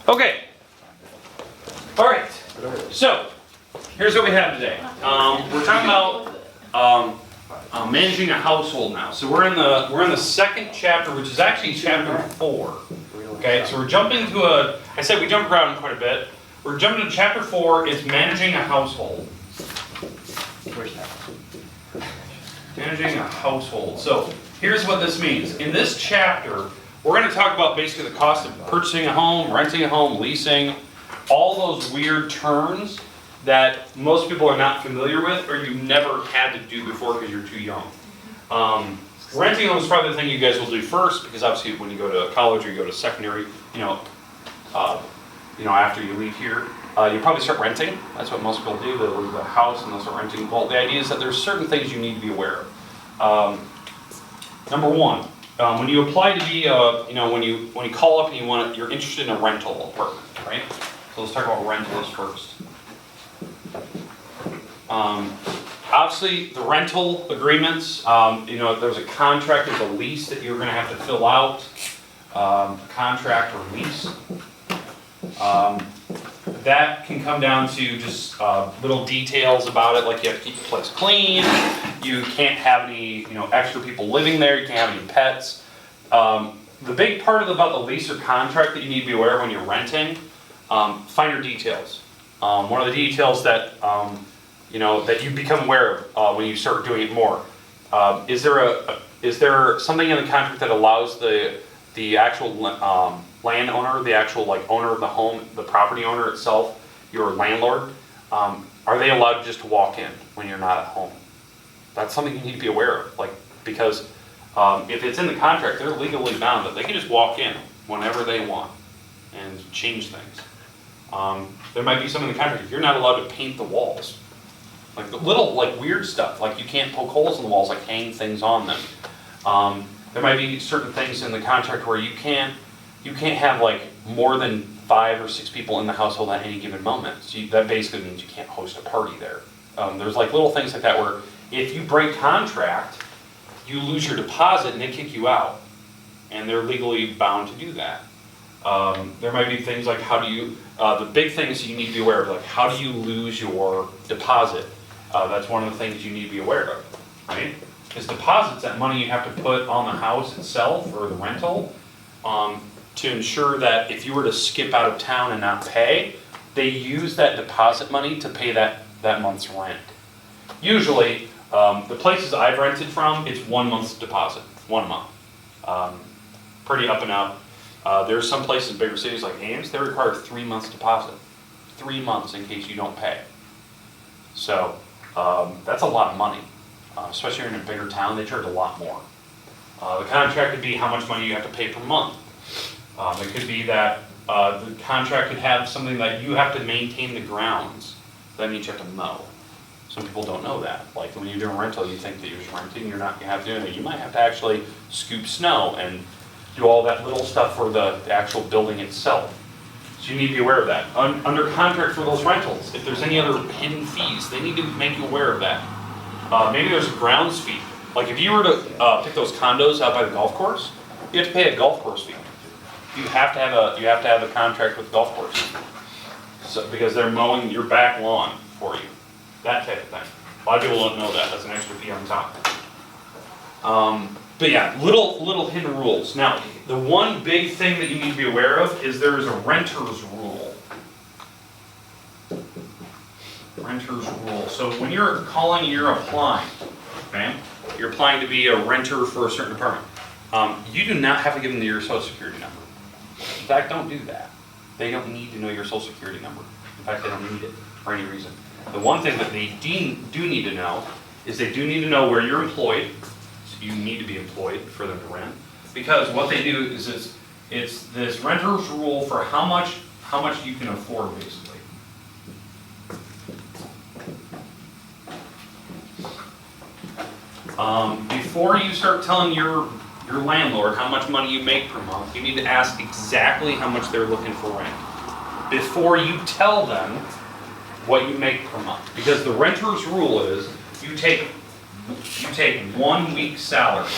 Okay. All right. So here's what we have today. We're talking about managing a household now. So we're in the second chapter, which is actually chapter 4. Okay. So we're jumping to I said we jump around quite a bit. We're jumping to chapter 4. It's managing a household. Where's that? Managing a household. So here's what this means. In this chapter, we're going to talk about basically the cost of purchasing a home, renting a home, leasing, all those weird terms that most people are not familiar with or you never had to do before because you're too young. Renting a home is probably the thing you guys will do first because obviously when you go to college or you go to secondary, after you leave here, you'll probably start renting. That's what most people do. They'll leave the house and they'll start renting. Well, the idea is that there's certain things you need to be aware of. Number one, when you apply to be, when you call up and you're interested in a rental apartment, right? So let's talk about rentals first. Obviously, the rental agreements, there's a contract, there's a lease that you're going to have to fill out, contract or lease. That can come down to just little details about it, like you have to keep the place clean, you can't have any extra people living there, you can't have any pets. The big part about the lease or contract that you need to be aware of when you're renting, finer details. One of the details that that you become aware of when you start doing it more. Is there something in the contract that allows the actual landowner, the actual owner of the home, the property owner itself, your landlord, are they allowed to just walk in when you're not at home? That's something you need to be aware of, because if it's in the contract, they're legally bound that they can just walk in whenever they want and change things. There might be some in the contract, you're not allowed to paint the walls. The little weird stuff, you can't poke holes in the walls, hang things on them. There might be certain things in the contract where you can't have more than 5 or 6 people in the household at any given moment. So that basically means you can't host a party there. There's little things like that where if you break contract, you lose your deposit and they kick you out. And they're legally bound to do that. There might be things like the big things you need to be aware of, how do you lose your deposit? That's one of the things you need to be aware of, right? Because deposit's that money you have to put on the house itself or the rental to ensure that if you were to skip out of town and not pay, they use that deposit money to pay that month's rent. Usually, the places I've rented from, it's 1 month's deposit, 1 month. Pretty up and up. There's some places in bigger cities like Ames, they require 3 months deposit. 3 months in case you don't pay. So that's a lot of money. Especially if you're in a bigger town, they charge a lot more. The contract could be how much money you have to pay per month. It could be that the contract could have something that you have to maintain the grounds. That means you have to mow. Some people don't know that. When you're doing rental, you think that you're just renting, you're not going to have to do it. You might have to actually scoop snow and do all that little stuff for the actual building itself. So you need to be aware of that. Under contract for those rentals, if there's any other hidden fees, they need to make you aware of that. Maybe there's a grounds fee. If you were to pick those condos out by the golf course, you have to pay a golf course fee. You have to have a contract with the golf course, because they're mowing your back lawn for you, that type of thing. A lot of people don't know that. That's an extra fee on top. But yeah, little hidden rules. Now, the one big thing that you need to be aware of is there is a renter's rule. Renter's rule. So when you're calling and you're applying, okay, you're applying to be a renter for a certain apartment. You do not have to give them your social security number. In fact, don't do that. They don't need to know your social security number. In fact, they don't need it for any reason. The one thing that they do need to know is they do need to know where you're employed. So you need to be employed for them to rent. Because what they do is it's this renter's rule for how much you can afford, basically. Before you start telling your landlord how much money you make per month, you need to ask exactly how much they're looking for rent before you tell them what you make per month. Because the renter's rule is you take 1 week's salary.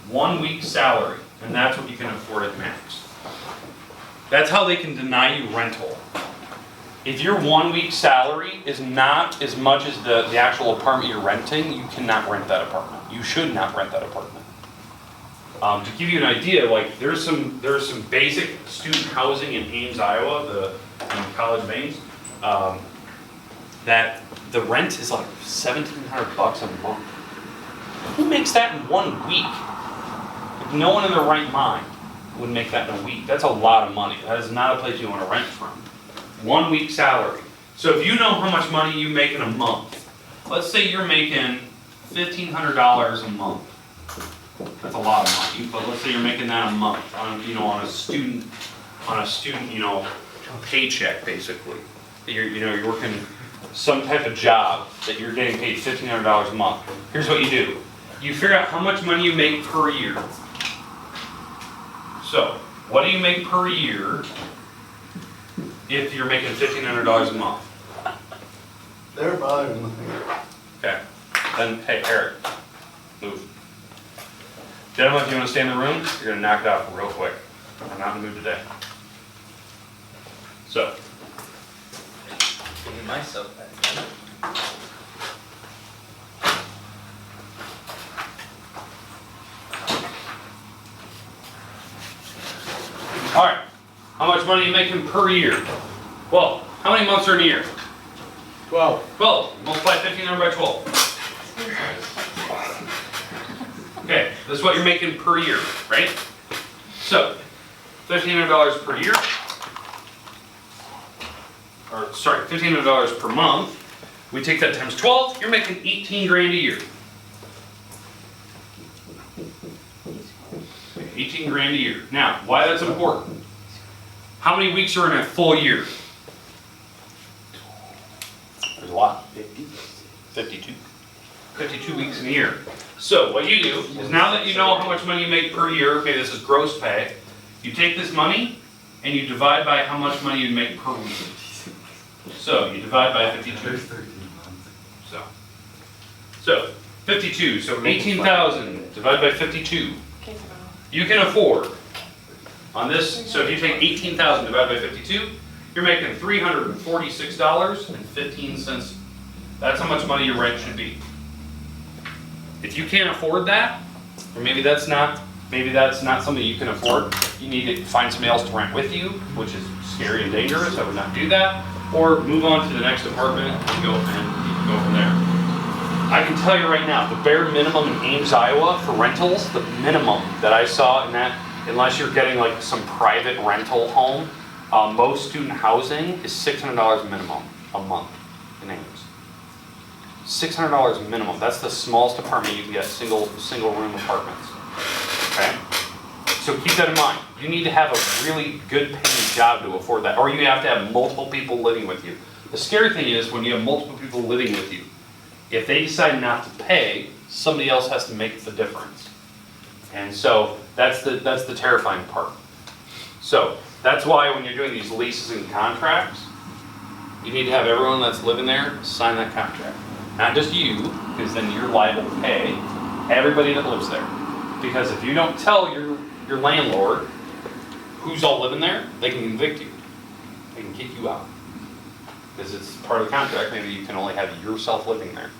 1 week's salary, and that's what you can afford at max. That's how they can deny you rental. If your 1 week salary is not as much as the actual apartment you're renting, you cannot rent that apartment. You should not rent that apartment. To give you an idea, like there's some basic student housing in Ames, Iowa, in College of Ames, that the rent is like $1,700 a month. Who makes that in 1 week? Like, no one in their right mind would make that in a week. That's a lot of money. That is not a place you want to rent from. 1 week salary. So if you know how much money you make in a month, let's say you're making $1,500 a month. That's a lot of money, but let's say you're making that a month on a student paycheck basically. You're working some type of job that you're getting paid $1,500 a month. Here's what you do. You figure out how much money you make per year. So, what do you make per year if you're making $1,500 a month? They're bothering me. Okay. Then, hey, Eric, move. Gentlemen, if you want to stay in the room, you're going to knock it out real quick. I'm not in the mood today. So. Give me myself back. All right. How much money are you making per year? Well, how many months are in a year? 12. 12. Multiply 1,500 by 12. Okay, this is what you're making per year, right? So, $1,500 per year, or sorry, $1,500 per month. We take that times 12, you're making 18 grand a year. 18 grand a year. Now, why that's important? How many weeks are in a full year? There's a lot. 52. 52 weeks in a year. So what you do is now that you know how much money you make per year, okay, this is gross pay, you take this money and you divide by how much money you make per week. So you divide by 52. So 52, so 18,000 divided by 52. You can afford on this, so if you take 18,000 divided by 52, you're making $346.15. That's how much money your rent should be. If you can't afford that, or maybe that's not something you can afford, you need to find somebody else to rent with you, which is scary and dangerous. I would not do that. Or move on to the next apartment and go from there. I can tell you right now, the bare minimum in Ames, Iowa for rentals, the minimum that I saw in that, unless you're getting like some private rental home, most student housing is $600 minimum a month in Ames. $600 minimum. That's the smallest apartment you can get, single room apartments. Okay? So keep that in mind. You need to have a really good paying job to afford that, or you have to have multiple people living with you. The scary thing is when you have multiple people living with you, if they decide not to pay, somebody else has to make the difference. And so that's the terrifying part. So that's why when you're doing these leases and contracts, you need to have everyone that's living there sign that contract. Not just you, because then you're liable to pay everybody that lives there. Because if you don't tell your landlord who's all living there, they can evict you. They can kick you out. Because it's part of the contract, maybe you can only have yourself living there.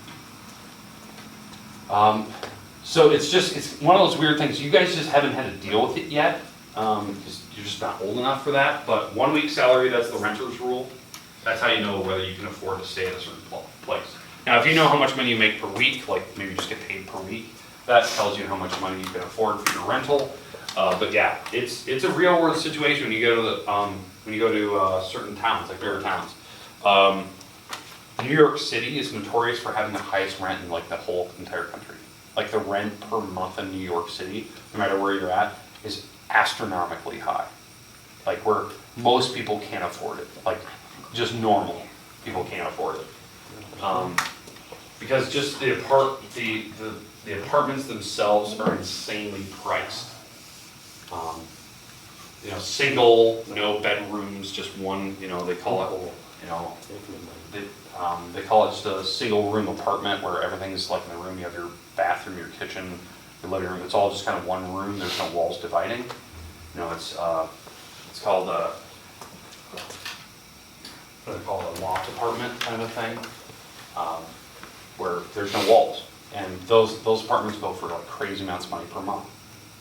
So it's one of those weird things. You guys just haven't had to deal with it yet, because you're just not old enough for that. But 1 week salary, that's the renter's rule. That's how you know whether you can afford to stay at a certain place. Now, if you know how much money you make per week, like maybe you just get paid per week, that tells you how much money you can afford for your rental. But yeah, it's a real world situation when you go to certain towns, like bigger towns. New York City is notorious for having the highest rent in like the whole entire country. Like the rent per month in New York City, no matter where you're at, is astronomically high. Like where most people can't afford it. Like just normal people can't afford it. Because just the apartments themselves are insanely priced. Single, no bedrooms, just one. They call it. They call it just a single room apartment where everything's like in the room. You have your bathroom, your kitchen, your living room. It's all just kind of one room. There's no walls dividing. It's it's called what do they call it, a loft apartment kind of a thing, where there's no walls. And those apartments go for like crazy amounts of money per month.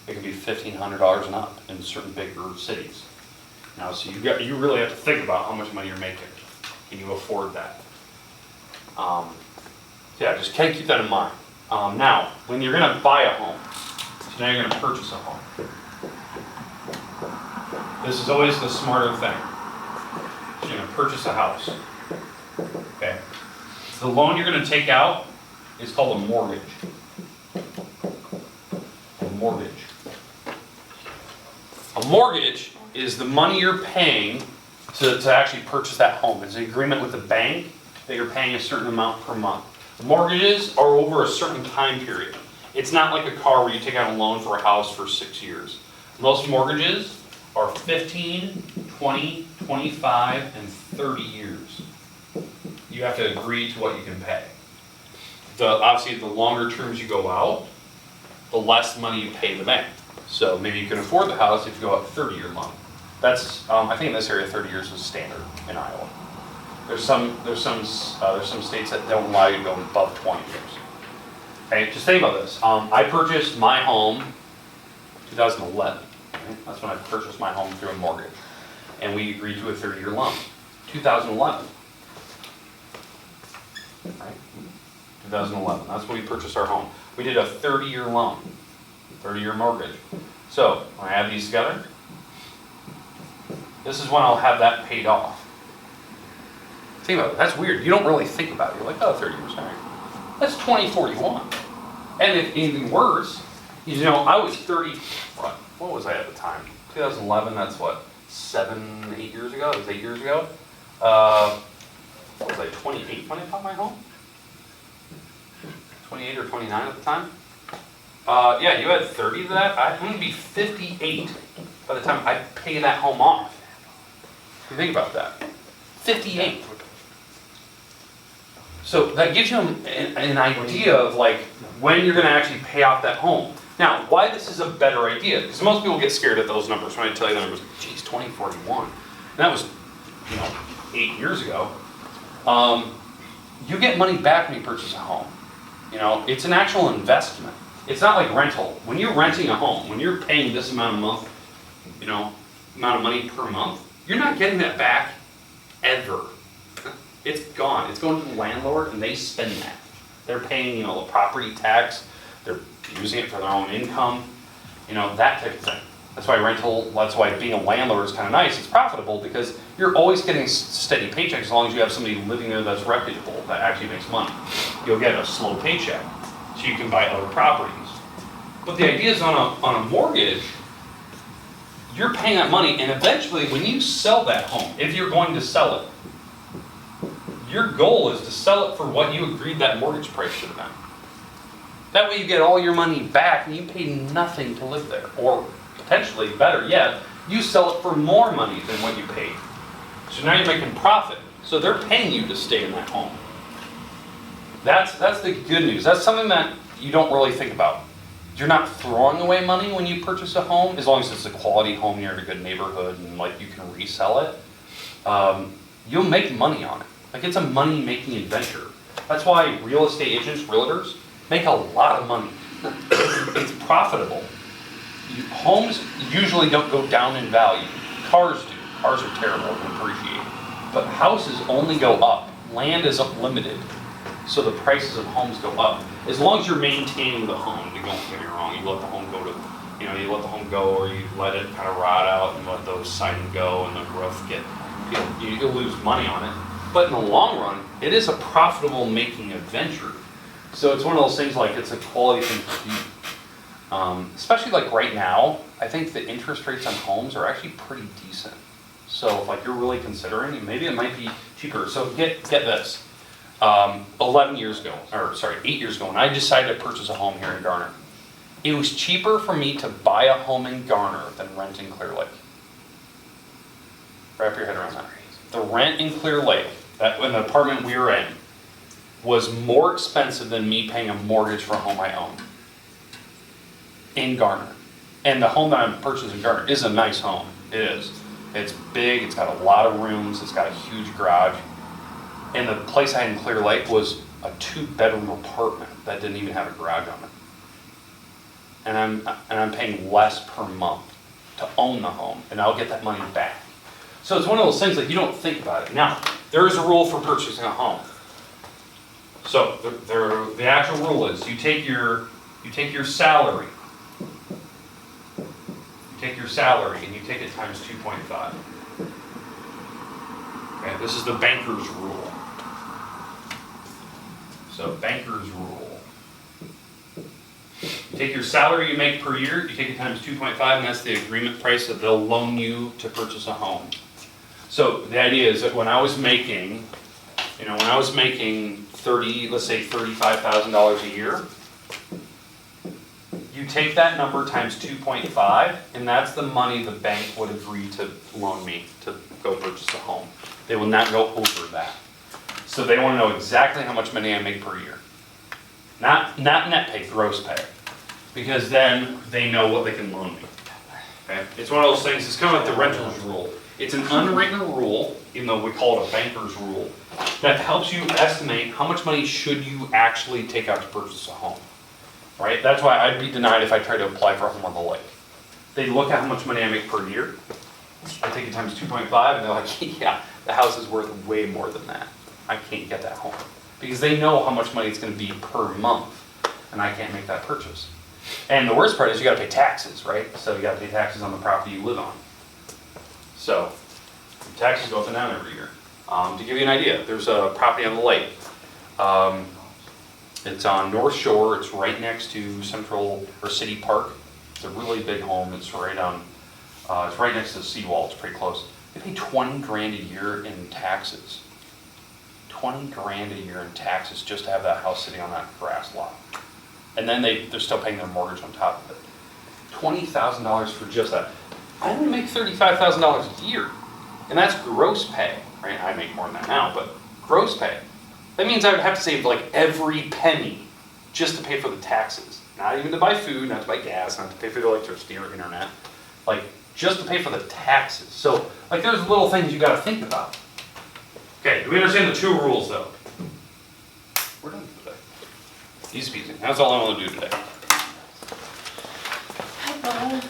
It can be $1,500 and up in certain bigger cities. Now, so you really have to think about how much money you're making. Can you afford that? Yeah, just kind of keep that in mind. Now, when you're going to buy a home, so now you're going to purchase a home. This is always the smarter thing. So you're going to purchase a house. Okay. The loan you're going to take out is called a mortgage. A mortgage. A mortgage is the money you're paying to actually purchase that home. It's an agreement with the bank that you're paying a certain amount per month. Mortgages are over a certain time period. It's not like a car where you take out a loan for a house for 6 years. Most mortgages are 15, 20, 25, and 30 years. You have to agree to what you can pay. Obviously, the longer terms you go out, the less money you pay the bank. So maybe you can afford the house if you go out 30-year loan. That's, I think in this area, 30 years is standard in Iowa. There's some states that don't allow you to go above 20 years. Okay, just think about this. I purchased my home 2011. Okay? That's when I purchased my home through a mortgage. And we agreed to a 30-year loan. 2011. Right? 2011. That's when we purchased our home. We did a 30-year loan, 30-year mortgage. So when I add these together, this is when I'll have that paid off. Think about it. That's weird. You don't really think about it. You're like, oh, 30 years. All right. That's 2041. And if anything worse, you know, I was 30. What was I at the time? 2011. That's what, 8 years ago. It was 8 years ago. What was I? 28 when I bought my home. 28 or 29 at the time. Yeah, you had 30 to that. I'm going to be 58 by the time I pay that home off. You think about that. 58. So that gives you an idea of like when you're going to actually pay off that home. Now, why this is a better idea? Because most people get scared at those numbers. When I tell you the numbers, geez, 2041. And that was, 8 years ago. You get money back when you purchase a home. It's an actual investment. It's not like rental. When you're renting a home, when you're paying this amount of month, amount of money per month, you're not getting that back ever. It's gone. It's going to the landlord and they spend that. They're paying, the property tax. They're using it for their own income, that type of thing. That's why being a landlord is kind of nice. It's profitable because you're always getting steady paychecks as long as you have somebody living there that's reputable, that actually makes money. You'll get a slow paycheck so you can buy other properties. But the idea is on a mortgage, you're paying that money, and eventually when you sell that home, if you're going to sell it, your goal is to sell it for what you agreed that mortgage price should have been. That way you get all your money back and you pay nothing to live there. Or potentially, better yet, you sell it for more money than what you paid. So now you're making profit. So they're paying you to stay in that home. That's the good news. That's something that you don't really think about. You're not throwing away money when you purchase a home, as long as it's a quality home near a good neighborhood and you can resell it. You'll make money on it. It's a money-making adventure. That's why real estate agents, realtors, make a lot of money. It's profitable. Homes usually don't go down in value. Cars do. Cars are terrible and appreciate. But houses only go up. Land is limited. So the prices of homes go up. As long as you're maintaining the home, don't get me wrong, you let the home go you let the home go, or you let it kind of rot out and let those siding go and the roof get, you'll lose money on it. But in the long run, it is a profitable making adventure. So it's one of those things it's a quality thing to do. Especially right now, I think the interest rates on homes are actually pretty decent. So if you're really considering, maybe it might be cheaper. So get this. 8 years ago, when I decided to purchase a home here in Garner, it was cheaper for me to buy a home in Garner than rent in Clear Lake. Wrap your head around that. The rent in Clear Lake, in the apartment we were in, was more expensive than me paying a mortgage for a home I own in Garner. And the home that I'm purchasing in Garner is a nice home. It is. It's big, it's got a lot of rooms, it's got a huge garage. And the place I had in Clear Lake was a 2-bedroom apartment that didn't even have a garage on it. And I'm paying less per month to own the home, and I'll get that money back. So it's one of those things like you don't think about it. Now, there is a rule for purchasing a home. So the actual rule is you take your salary. You take your salary and you take it times 2.5. Okay, this is the banker's rule. So banker's rule. You take your salary you make per year, you take it times 2.5, and that's the agreement price that they'll loan you to purchase a home. So the idea is that when I was making, let's say $35,000 a year, you take that number times 2.5, and that's the money the bank would agree to loan me to go purchase a home. They will not go over that. So they want to know exactly how much money I make per year. Not net pay, gross pay. Because then they know what they can loan me. Okay? It's one of those things, it's kind of like the renter's rule. It's an unwritten rule, even though we call it a banker's rule, that helps you estimate how much money should you actually take out to purchase a home. Right? That's why I'd be denied if I tried to apply for a home on the lake. They look at how much money I make per year. I take it times 2.5, and they're like, yeah, the house is worth way more than that. I can't get that home. Because they know how much money it's going to be per month, and I can't make that purchase. And the worst part is you got to pay taxes, right? So you got to pay taxes on the property you live on. So taxes go up and down every year. To give you an idea, there's a property on the lake. It's on North Shore. It's right next to City Park. It's a really big home. It's right next to the seawall. It's pretty close. They pay $20 grand a year in taxes. $20 grand a year in taxes just to have that house sitting on that grass lot. And then they're still paying their mortgage on top of it. $20,000 for just that. I only make $35,000 a year. And that's gross pay, right? I make more than that now, but gross pay. That means I would have to save like every penny just to pay for the taxes. Not even to buy food, not to buy gas, not to pay for the electricity or internet. Like, just to pay for the taxes. So, like, there's little things you gotta think about. Okay, do we understand the 2 rules though? We're done for today. Easy peasy. That's all I want to do today. Hi, Paul.